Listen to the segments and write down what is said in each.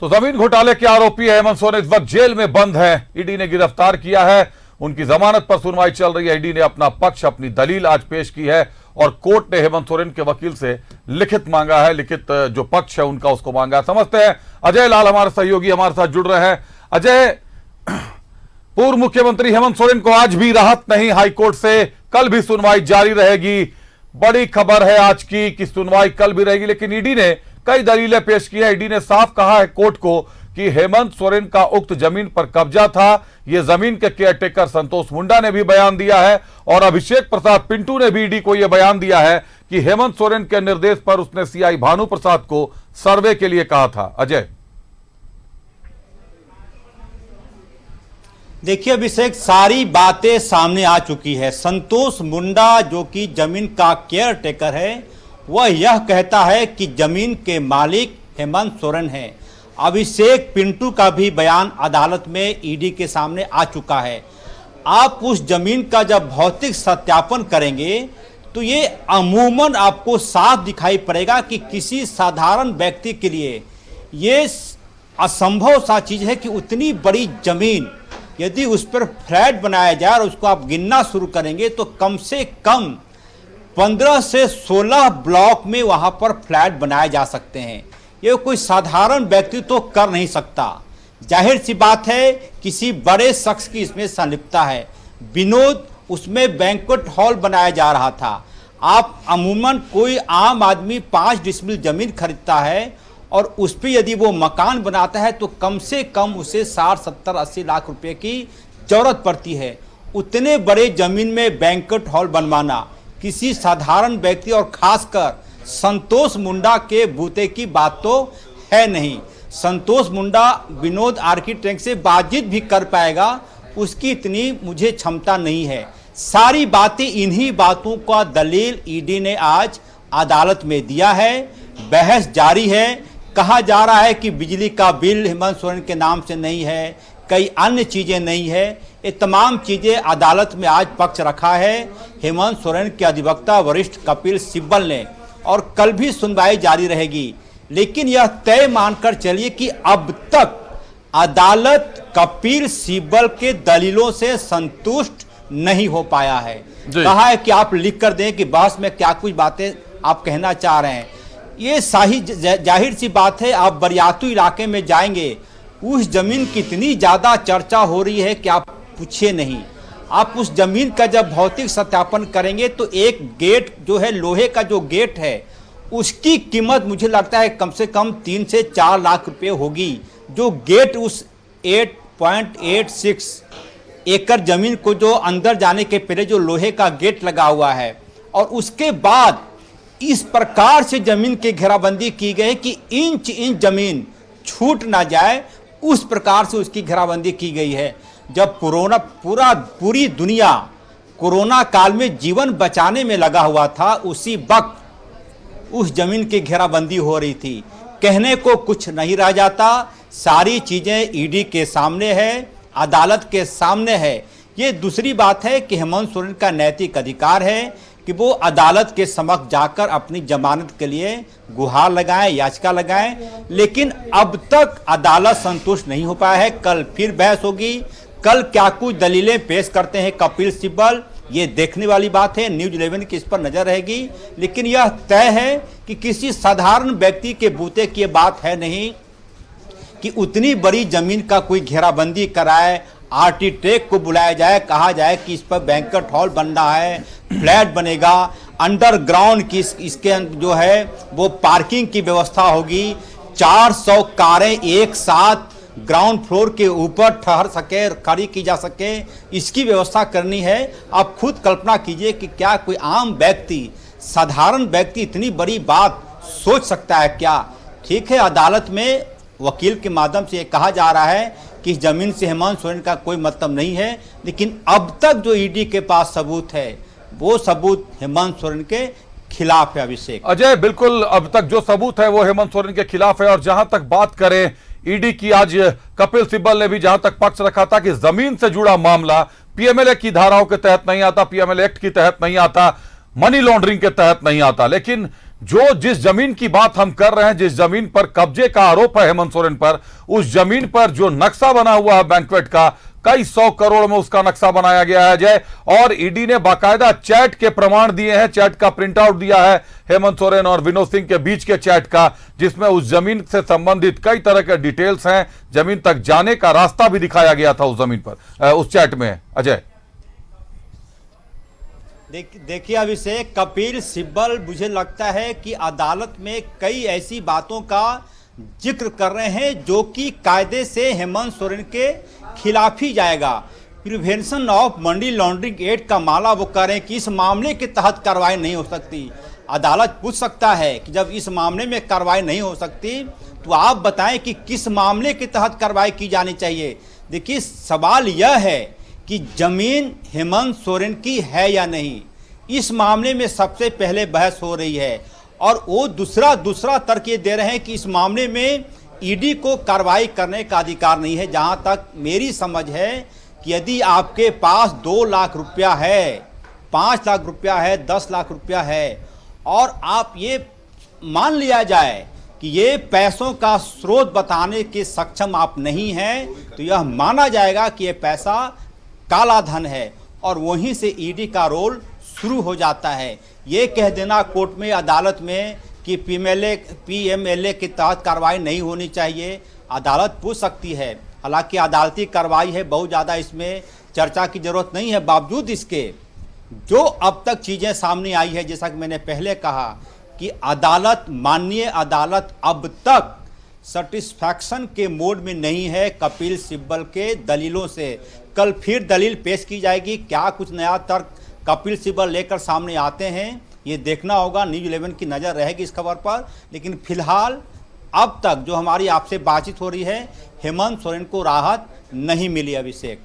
तो जमीन घोटाले के आरोपी हेमंत सोरेन इस वक्त जेल में बंद है। ईडी ने गिरफ्तार किया है, उनकी जमानत पर सुनवाई चल रही है। ईडी ने अपना पक्ष, अपनी दलील आज पेश की है और कोर्ट ने हेमंत सोरेन के वकील से लिखित मांगा है, लिखित जो पक्ष है उनका उसको मांगा है। समझते हैं अजय लाल हमारे सहयोगी हमारे साथ जुड़ रहे हैं। अजय, पूर्व मुख्यमंत्री हेमंत सोरेन को आज भी राहत नहीं हाईकोर्ट से, कल भी सुनवाई जारी रहेगी। बड़ी खबर है आज की कि सुनवाई कल भी रहेगी, लेकिन ईडी ने कई दलीलें पेश की है। ईडी ने साफ कहा है कोर्ट को कि हेमंत सोरेन का उक्त जमीन पर कब्जा था। यह जमीन के केयरटेकर संतोष मुंडा ने भी बयान दिया है और अभिषेक प्रसाद पिंटू ने भी ईडी को यह बयान दिया है कि हेमंत सोरेन के निर्देश पर उसने सीआई भानु प्रसाद को सर्वे के लिए कहा था। अजय, देखिए अभिषेक, सारी बातें सामने आ चुकी है। संतोष मुंडा जो कि जमीन का केयर टेकर है, वह यह कहता है कि जमीन के मालिक हेमंत सोरेन है। अभिषेक पिंटू का भी बयान अदालत में ईडी के सामने आ चुका है। आप उस जमीन का जब भौतिक सत्यापन करेंगे तो ये अमूमन आपको साफ दिखाई पड़ेगा कि किसी साधारण व्यक्ति के लिए ये असंभव सा चीज है कि उतनी बड़ी जमीन यदि उस पर फ्लैट बनाया जाए और उसको आप गिनना शुरू करेंगे तो कम से कम 15 से 16 ब्लॉक में वहां पर फ्लैट बनाए जा सकते हैं। ये कोई साधारण व्यक्ति तो कर नहीं सकता। जाहिर सी बात है किसी बड़े शख्स की इसमें संलिप्तता है। विनोद, उसमें बैंक्वेट हॉल बनाया जा रहा था। आप अमूमन कोई आम आदमी 5 डिसमिल जमीन खरीदता है और उस पर यदि वो मकान बनाता है तो कम से कम उसे 60, 70, 80 लाख रुपए की जरूरत पड़ती है। उतने बड़े जमीन में बैंक्वेट हॉल बनवाना किसी साधारण व्यक्ति और खासकर संतोष मुंडा के बूते की बात तो है नहीं। संतोष मुंडा विनोद आर्किटेक्ट से बातचीत भी कर पाएगा, उसकी इतनी मुझे क्षमता नहीं है। सारी बातें, इन्हीं बातों का दलील ईडी ने आज अदालत में दिया है। बहस जारी है। कहा जा रहा है कि बिजली का बिल हेमंत सोरेन के नाम से नहीं है, कई अन्य चीजें नहीं है। ये तमाम चीजें अदालत में आज पक्ष रखा है हेमंत सोरेन के अधिवक्ता वरिष्ठ कपिल सिब्बल ने, और कल भी सुनवाई जारी रहेगी। लेकिन यह तय मानकर चलिए कि अब तक अदालत कपिल सिब्बल के दलीलों से संतुष्ट नहीं हो पाया है। कहा है कि आप लिख कर दें कि बहस में क्या कुछ बातें आप कहना चाह रहे हैं। ये सही जाहिर सी बात है। आप बरियातू इलाके में जाएंगे, उस जमीन की इतनी ज्यादा चर्चा हो रही है कि आप पूछिए नहीं। आप उस जमीन का जब भौतिक सत्यापन करेंगे तो एक गेट जो है, लोहे का जो गेट है, उसकी कीमत मुझे लगता है कम से कम 3 से 4 लाख रुपए होगी। जो गेट उस 8.86 एकड़ जमीन को जो अंदर जाने के पहले जो लोहे का गेट लगा हुआ है, और उसके बाद इस प्रकार से जमीन की घेराबंदी की गई कि इंच इंच जमीन छूट ना जाए, उस प्रकार से उसकी घेराबंदी की गई है। जब पूरी दुनिया कोरोना काल में जीवन बचाने में लगा हुआ था, उसी वक्त उस जमीन की घेराबंदी हो रही थी। कहने को कुछ नहीं रह जाता। सारी चीजें ईडी के सामने है, अदालत के सामने है। ये दूसरी बात है कि हेमंत सोरेन का नैतिक अधिकार है कि वो अदालत के समक्ष जाकर अपनी जमानत के लिए गुहार लगाएं, याचिका लगाएं, लेकिन अब तक अदालत संतुष्ट नहीं हो पाया है। कल फिर बहस होगी। कल क्या कुछ दलीलें पेश करते हैं कपिल सिब्बल, ये देखने वाली बात है। न्यूज़ 11 की इस पर नजर रहेगी। लेकिन यह तय है कि किसी साधारण व्यक्ति के बूते की बात है नहीं कि उतनी बड़ी जमीन का कोई घेराबंदी कराए, आर्किटेक्ट को बुलाया जाए, कहा जाए कि इस पर बैंक्वेट हॉल बन रहा है, फ्लैट बनेगा, अंडरग्राउंड की इसके जो है वो पार्किंग की व्यवस्था होगी, 400 कारें एक साथ ग्राउंड फ्लोर के ऊपर ठहर सके, खड़ी की जा सके, इसकी व्यवस्था करनी है। आप खुद कल्पना कीजिए कि क्या कोई आम व्यक्ति, साधारण व्यक्ति इतनी बड़ी बात सोच सकता है क्या? ठीक है, अदालत में वकील के माध्यम से ये कहा जा रहा है कि इस जमीन से हेमंत सोरेन का कोई मतलब नहीं है, लेकिन अब तक जो ईडी के पास सबूत है वो सबूत हेमंत सोरेन के खिलाफ है। अभिषेक, अजय, बिल्कुल अब तक जो सबूत है वो हेमंत सोरेन के खिलाफ है। और जहां तक बात करें ईडी की, आज कपिल सिब्बल ने भी जहां तक पक्ष रखा था कि जमीन से जुड़ा मामला पीएमएलए की धाराओं के तहत नहीं आता, पीएमएलए एक्ट के तहत नहीं आता, मनी लॉन्ड्रिंग के तहत नहीं आता, लेकिन जो जिस जमीन की बात हम कर रहे हैं, जिस जमीन पर कब्जे का आरोप है हेमंत सोरेन पर, उस जमीन पर जो नक्शा बना हुआ है बैंक्वेट का, कई 100 करोड़ में उसका नक्शा बनाया गया है अजय। और ईडी ने बाकायदा चैट के प्रमाण दिए हैं, चैट का प्रिंट आउट दिया है हेमंत सोरेन और विनोद सिंह के बीच के चैट का, जिसमें उस जमीन से संबंधित कई तरह के डिटेल्स हैं। जमीन तक जाने का रास्ता भी दिखाया गया था उस जमीन पर, उस चैट में अजय। देखिए अभिषेक, कपिल सिब्बल मुझे लगता है कि अदालत में कई ऐसी बातों का जिक्र कर रहे हैं जो कि कायदे से हेमंत सोरेन के खिलाफ ही जाएगा। Prevention of money laundering act का माला वो कह रहे हैं कि इस मामले के तहत कार्रवाई नहीं हो सकती। अदालत पूछ सकता है कि जब इस मामले में कार्रवाई नहीं हो सकती तो आप बताएं कि किस मामले के तहत कार्रवाई की जानी चाहिए। देखिए सवाल यह है कि जमीन हेमंत सोरेन की है या नहीं, इस मामले में सबसे पहले बहस हो रही है। और वो दूसरा तर्क ये दे रहे हैं कि इस मामले में ईडी को कार्रवाई करने का अधिकार नहीं है। जहां तक मेरी समझ है कि यदि आपके पास 2 लाख रुपया है, 5 लाख रुपया है, 10 लाख रुपया है और आप ये मान लिया जाए कि ये पैसों का स्रोत बताने के सक्षम आप नहीं हैं, तो यह माना जाएगा कि ये पैसा काला धन है और वहीं से ईडी का रोल शुरू हो जाता है। ये कह देना कोर्ट में, अदालत में कि पीएमएलए के तहत कार्रवाई नहीं होनी चाहिए, अदालत पूछ सकती है। हालांकि अदालती कार्रवाई है, बहुत ज़्यादा इसमें चर्चा की जरूरत नहीं है। बावजूद इसके जो अब तक चीज़ें सामने आई है, जैसा कि मैंने पहले कहा कि माननीय अदालत अब तक सेटिस्फैक्शन के मोड में नहीं है कपिल सिब्बल के दलीलों से। कल फिर दलील पेश की जाएगी, क्या कुछ नया तर्क कपिल सिब्बल लेकर सामने आते हैं ये देखना होगा। न्यूज़ 11 की नज़र रहेगी इस खबर पर। लेकिन फिलहाल अब तक जो हमारी आपसे बातचीत हो रही है, हेमंत सोरेन को राहत नहीं मिली। अभिषेक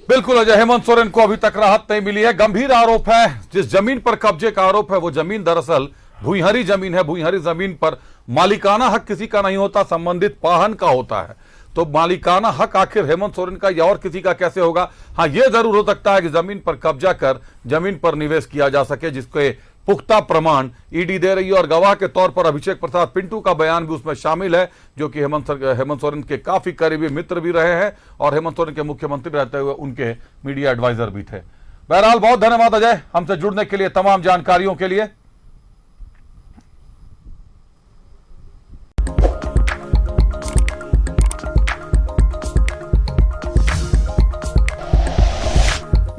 बिल्कुल अजय, हेमंत सोरेन को अभी तक राहत नहीं मिली है। गंभीर आरोप है, जिस जमीन पर कब्जे का आरोप है वो जमीन दरअसल भूइंहरी जमीन है। भूइंहरी जमीन पर मालिकाना हक किसी का नहीं होता, संबंधित पाहन का होता है। तो मालिकाना हक आखिर हेमंत सोरेन का या और किसी का कैसे होगा? हाँ, यह जरूर हो सकता है कि जमीन पर कब्जा कर जमीन पर निवेश किया जा सके, जिसके पुख्ता प्रमाण ईडी दे रही है। और गवाह के तौर पर अभिषेक प्रसाद पिंटू का बयान भी उसमें शामिल है, जो कि हेमंत सोरेन के काफी करीबी मित्र भी रहे हैं और हेमंत सोरेन के मुख्यमंत्री रहते हुए उनके मीडिया एडवाइजर भी थे। बहरहाल बहुत धन्यवाद अजय हमसे जुड़ने के लिए, तमाम जानकारियों के लिए।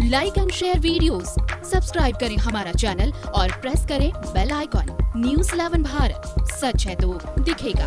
Like and share videos, subscribe करें हमारा चैनल और प्रेस करें बेल आइकॉन। न्यूज़ 11 भारत, सच है तो दिखेगा।